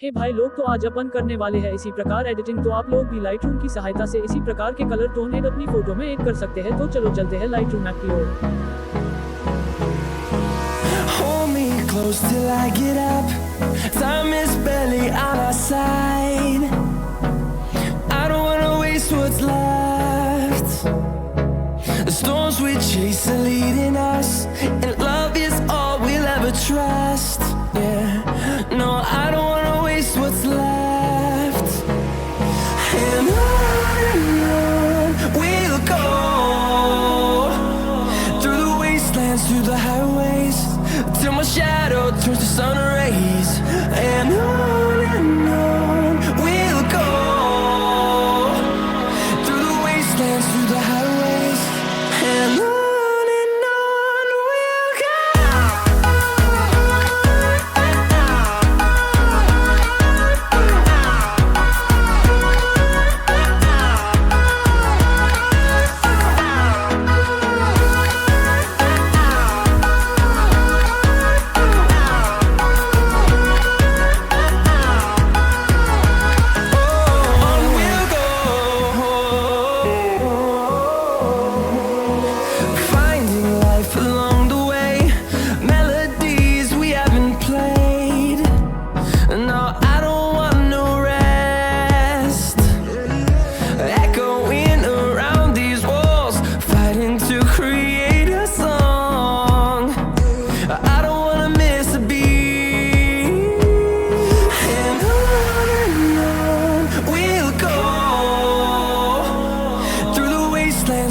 हे भाई लोग, तो आज अपन करने वाले हैं इसी प्रकार एडिटिंग। तो आप लोग भी लाइटरूम की सहायता से इसी प्रकार के कलर टोन एड अपनी फोटो में ऐड कर सकते हैं। तो चलो चलते हैं लाइटरूम ऐप की ओर। Hold me close till I get up. Time is barely on our side. I don't wanna waste what's left. The storms we chase are leading us, and love is all we'll ever trust. Yeah, no, I don't wanna waste what's left. And on we'll go, through the wastelands, through the highways, till my shadow turns to sun rays. And on we'll go, through the wastelands, through the highways, and on we'll go.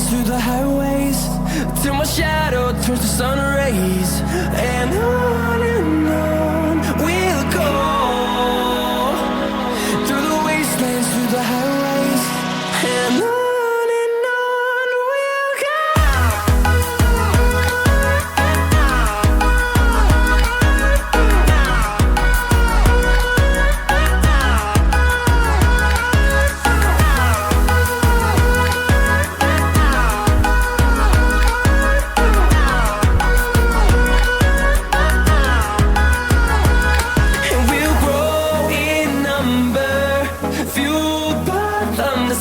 Through the highways, till my shadow turns to sun rays. And on we'll go, through the wastelands, through the highways, and on we'll go.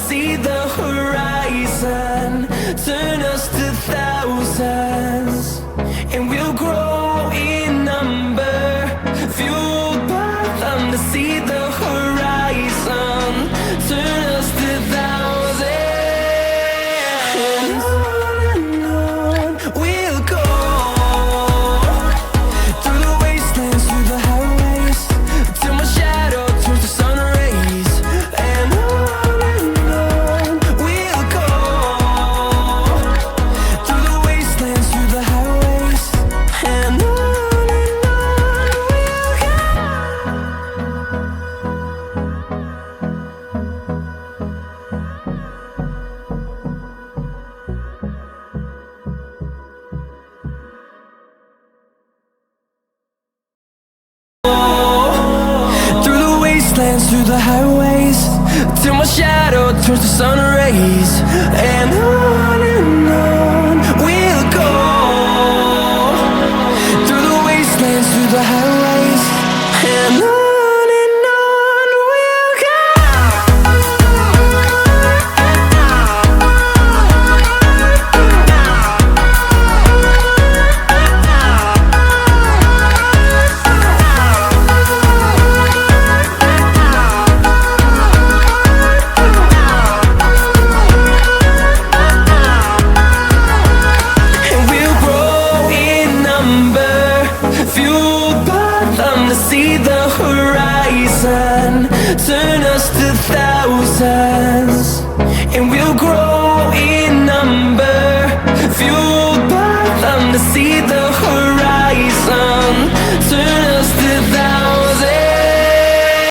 See the horizon, turn us to thousands, and we'll grow in number, fueled by them to see the horizon, turn us to thousands, and on we'll go, through the wastelands, through the highways, till my shadow turns to sun rays. And through the highways, till my shadow turns to sun rays. And on we'll go, through the wastelands, through the highways, and on we'll go. See the horizon, turn us to thousands, and we'll grow